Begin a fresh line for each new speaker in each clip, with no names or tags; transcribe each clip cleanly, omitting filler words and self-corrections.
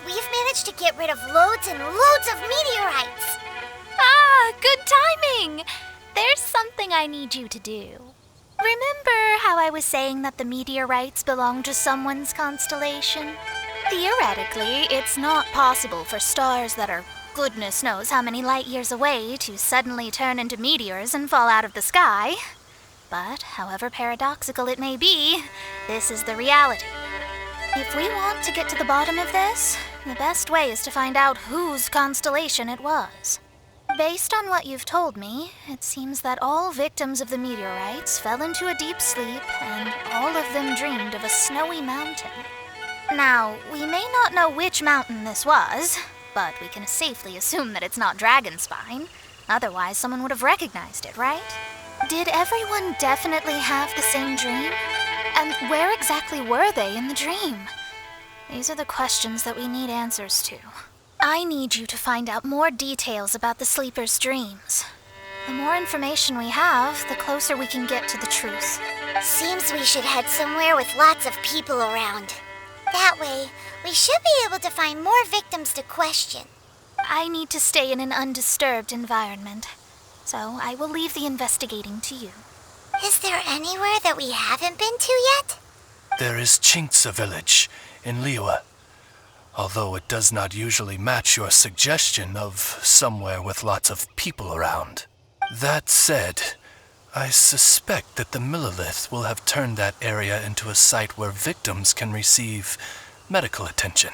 we've managed to get rid of loads and loads of meteorites.
Ah, good timing! There's something I need you to do. Remember how I was saying that the meteorites belong to someone's constellation? Theoretically, it's not possible for stars that are goodness knows how many light years away to suddenly turn into meteors and fall out of the sky. But, however paradoxical it may be, this is the reality. If we want to get to the bottom of this, the best way is to find out whose constellation it was. Based on what you've told me, it seems that all victims of the meteorites fell into a deep sleep, and all of them dreamed of a snowy mountain. Now, we may not know which mountain this was, but we can safely assume that it's not Dragonspine. Otherwise, someone would have recognized it, right? Did everyone definitely have the same dream? And where exactly were they in the dream? These are the questions that we need answers to. I need you to find out more details about the sleepers' dreams. The more information we have, the closer we can get to the truth.
Seems we should head somewhere with lots of people around. That way, we should be able to find more victims to question.
I need to stay in an undisturbed environment, so I will leave the investigating to you.
Is there anywhere that we haven't been to yet?
There is Chinksa village in Liyue, although it does not usually match your suggestion of somewhere with lots of people around. That said, I suspect that the Millilith will have turned that area into a site where victims can receive medical attention,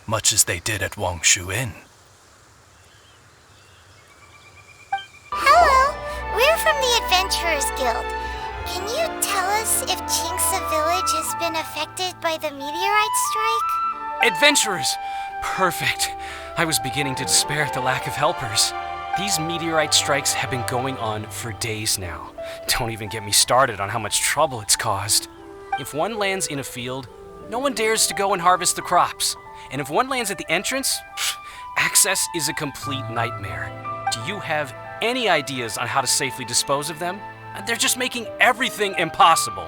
much as they did at Wangshu Inn.
Hello, we're from the Adventurers Guild. Can you tell us if Chinksa village has been affected by the meteorite strike?
Adventurers! Perfect. I was beginning to despair at the lack of helpers. These meteorite strikes have been going on for days now. Don't even get me started on how much trouble it's caused. If one lands in a field, no one dares to go and harvest the crops. And if one lands at the entrance, access is a complete nightmare. Do you have any ideas on how to safely dispose of them? They're just making everything impossible.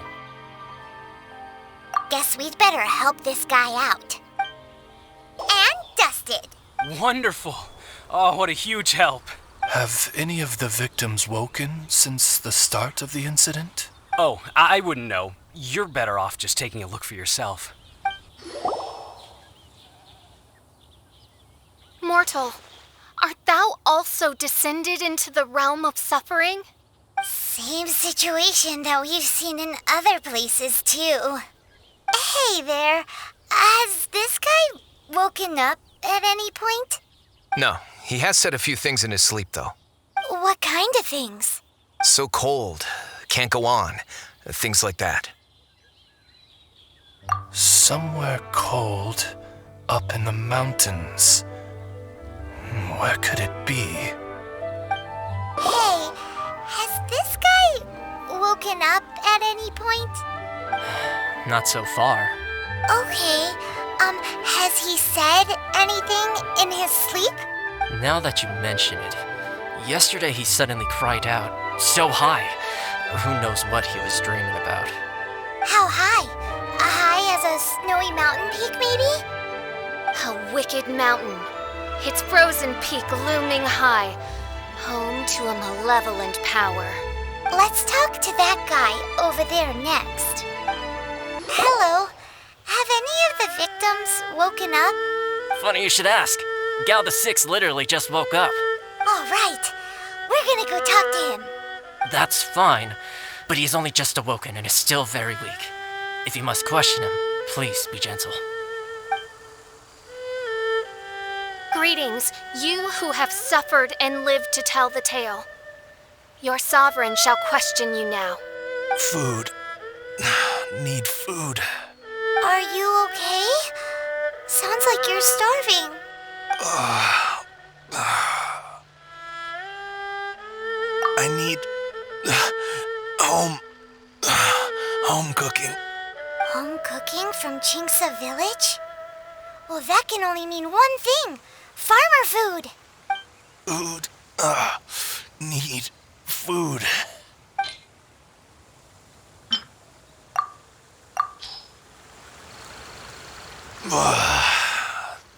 Guess we'd better help this guy out. And dusted.
Wonderful. Oh, what a huge help.
Have any of the victims woken since the start of the incident?
Oh, I wouldn't know. You're better off just taking a look for yourself.
Mortal, art thou also descended into the realm of suffering?
Same situation that we've seen in other places, too. Hey there, has this guy woken up at any point?
No, he has said a few things in his sleep, though.
What kind of things?
So cold, can't go on, things like that.
Somewhere cold, up in the mountains. Where could it be?
Hey, has this guy woken up at any point?
Not so far.
Okay, has he said anything in his sleep?
Now that you mention it, yesterday he suddenly cried out, so high. Who knows what he was dreaming about.
How high? High as a snowy mountain peak, maybe?
A wicked mountain, its frozen peak looming high, home to a malevolent power.
Let's talk to that guy over there next. Hello, have any of the victims woken up?
Funny you should ask. Gao the Sixth literally just woke up.
All right, we're gonna go talk to him.
That's fine, but he's only just awoken and is still very weak. If you must question him, please be gentle.
Greetings, you who have suffered and lived to tell the tale. Your sovereign shall question you now.
Food. Need food.
Are you okay? Sounds like you're starving.
I need home cooking.
Home cooking from Chinksa village? Well, that can only mean one thing. Farmer food.
Food. Need food.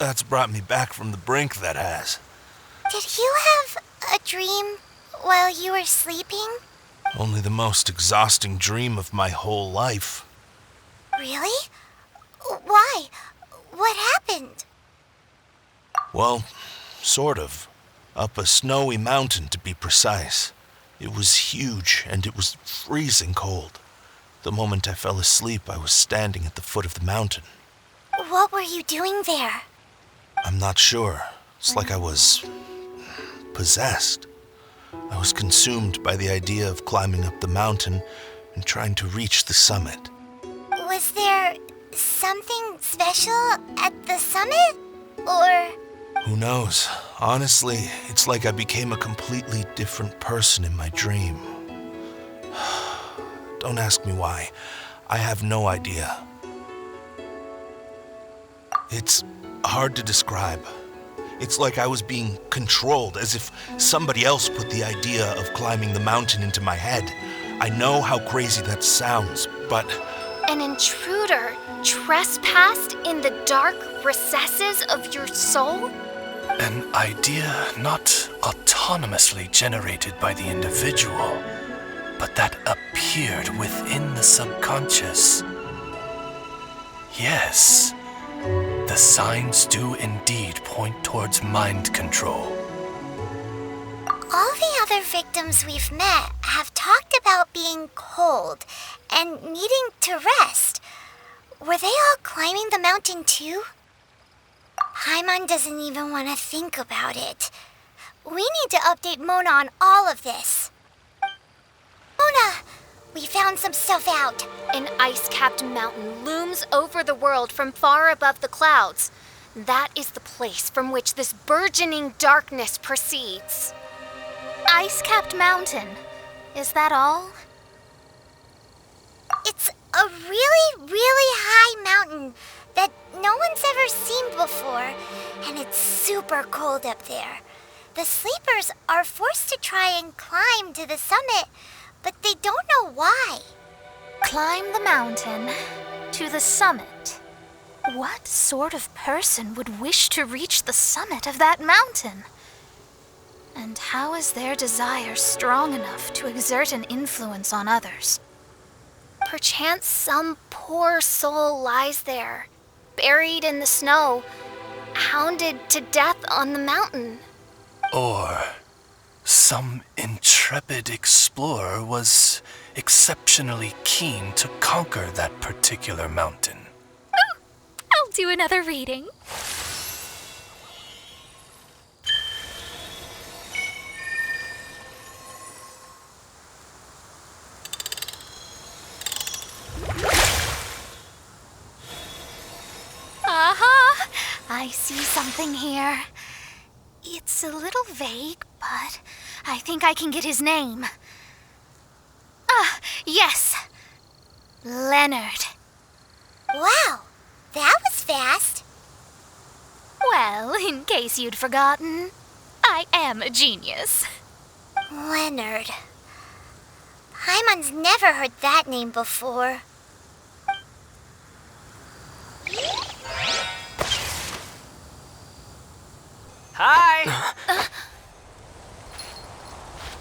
That's brought me back from the brink, that has.
Did you have a dream while you were sleeping?
Only the most exhausting dream of my whole life.
Really? Why? What happened?
Well, sort of. Up a snowy mountain, to be precise. It was huge, and it was freezing cold. The moment I fell asleep, I was standing at the foot of the mountain.
What were you doing there?
I'm not sure. It's like I was possessed. I was consumed by the idea of climbing up the mountain and trying to reach the summit.
Was there something special at the summit? Or...
Who knows? Honestly, it's like I became a completely different person in my dream. Don't ask me why. I have no idea. It's hard to describe. It's like I was being controlled, as if somebody else put the idea of climbing the mountain into my head. I know how crazy that sounds, but...
An intruder trespassed in the dark recesses of your soul?
An idea not autonomously generated by the individual, but that appeared within the subconscious. Yes, the signs do indeed point towards mind control.
all the other victims we've met have talked about being cold and needing to rest. Were they all climbing the mountain too? Paimon doesn't even want to think about it. We need to update Mona on all of this. Mona, we found some stuff out.
An ice-capped mountain looms over the world from far above the clouds. That is the place from which this burgeoning darkness proceeds. Ice-capped mountain. Is that all?
It's a really, really high mountain that no one's ever seen before, and it's super cold up there. The sleepers are forced to try and climb to the summit, but they don't know why.
Climb the mountain to the summit. What sort of person would wish to reach the summit of that mountain? And how is their desire strong enough to exert an influence on others? Perchance some poor soul lies there, buried in the snow, hounded to death on the mountain.
Or some intrepid explorer was exceptionally keen to conquer that particular mountain.
I'll do another reading. Aha! I see something here. It's a little vague, but I think I can get his name. Ah, yes. Leonard.
Wow, that was fast.
Well, in case you'd forgotten, I am a genius.
Leonard. Paimon's never heard that name before.
Hi!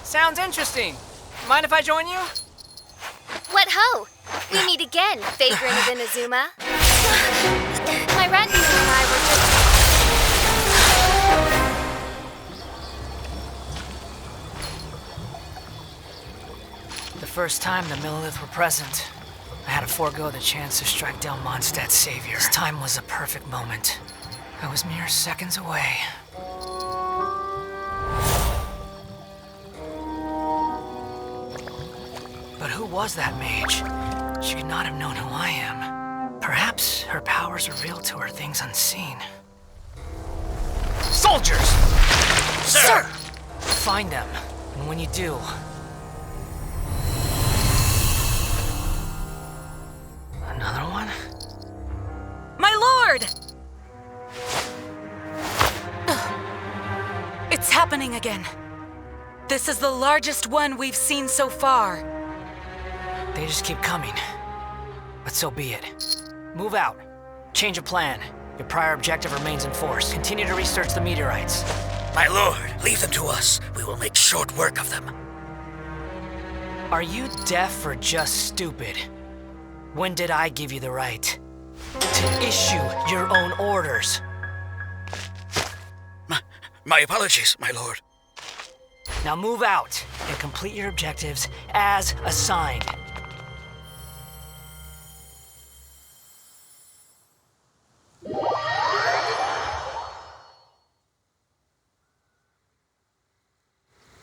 Sounds interesting. Mind if I join you?
What ho! We meet again, vagrant of Inazuma. My retinue and I were just...
The first time the Millilith were present, I had to forego the chance to strike down Mondstadt's savior. This time was a perfect moment. I was mere seconds away. But who was that mage? She could not have known who I am. Perhaps her powers revealed to her things unseen. Soldiers! Sir! Find them, and when you do... Another one?
My lord! It's happening again. This is the largest one we've seen so far.
They just keep coming. But so be it. Move out. Change of plan. Your prior objective remains in force. Continue to research the meteorites.
My lord, leave them to us. We will make short work of them.
Are you deaf or just stupid? When did I give you the right to issue your own orders?
My apologies, my lord.
Now move out and complete your objectives as assigned.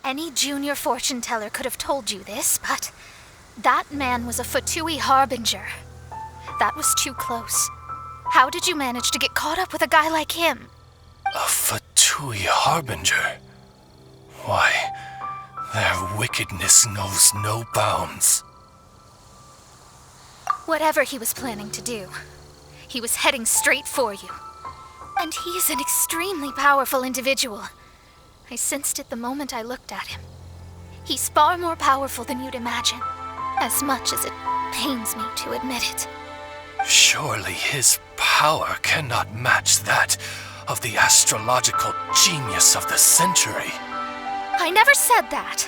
Any junior fortune teller could have told you this, but that man was a Fatui Harbringer. That was too close. How did you manage to get caught up with a guy like him?
A Fatui Harbinger? Why, their wickedness knows no bounds.
Whatever he was planning to do, he was heading straight for you. And he's an extremely powerful individual. I sensed it the moment I looked at him. He's far more powerful than you'd imagine, as much as it pains me to admit it.
Surely his power cannot match that of the astrological genius of the century.
I never said that.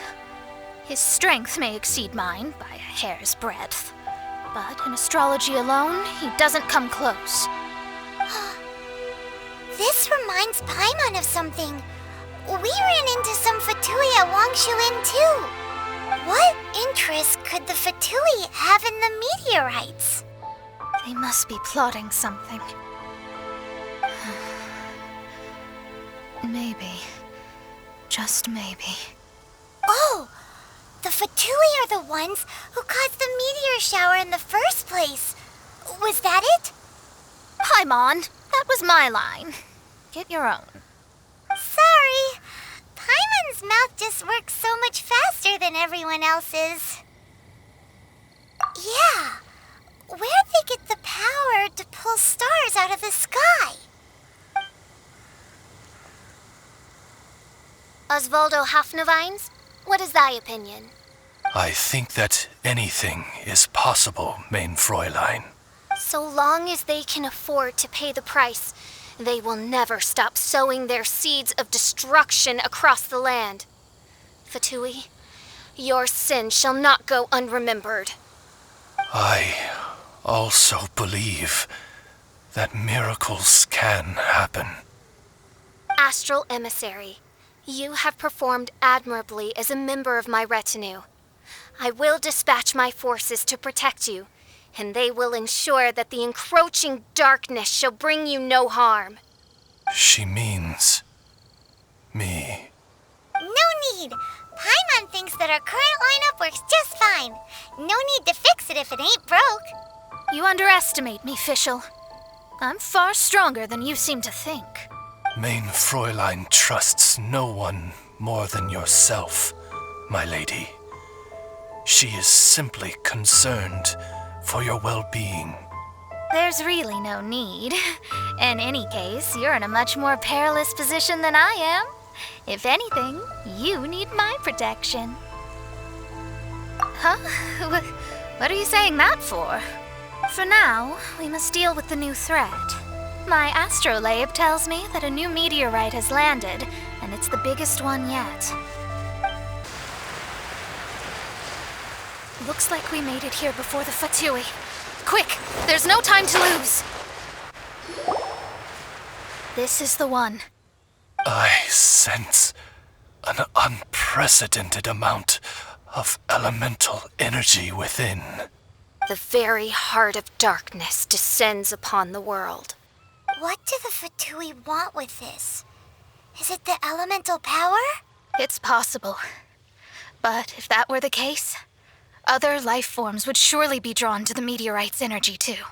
His strength may exceed mine by a hair's breadth, but in astrology alone, he doesn't come close.
This reminds Paimon of something. We ran into some Fatui at Wangshuin too. What interest could the Fatui have in the meteorites?
They must be plotting something. Maybe. Just maybe.
Oh! The Fatui are the ones who caused the meteor shower in the first place. Was that it?
Paimon, that was my line. Get your own.
Sorry. Paimon's mouth just works so much faster than everyone else's. Yeah. Where'd they get the power to pull stars out of the sky?
Osvaldo Hafnavines, what is thy opinion?
I think that anything is possible, main Fräulein.
So long as they can afford to pay the price, they will never stop sowing their seeds of destruction across the land. Fatui, your sin shall not go unremembered.
I also believe that miracles can happen.
Astral emissary, you have performed admirably as a member of my retinue. I will dispatch my forces to protect you, and they will ensure that the encroaching darkness shall bring you no harm.
She means me.
No need. Paimon thinks that our current lineup works just fine. No need to fix it if it ain't broke.
You underestimate me, Fischl. I'm far stronger than you seem to think.
Main Fräulein trusts no one more than yourself, my lady. She is simply concerned for your well-being.
There's really no need. In any case, you're in a much more perilous position than I am. If anything, you need my protection. Huh? What are you saying that for? For now, we must deal with the new threat. My astrolabe tells me that a new meteorite has landed, and it's the biggest one yet. Looks like we made it here before the Fatui. Quick! There's no time to lose! This is the one.
I sense an unprecedented amount of elemental energy within.
The very heart of darkness descends upon the world.
What do the Fatui want with this? Is it the elemental power?
It's possible. But if that were the case, other life forms would surely be drawn to the meteorite's energy too.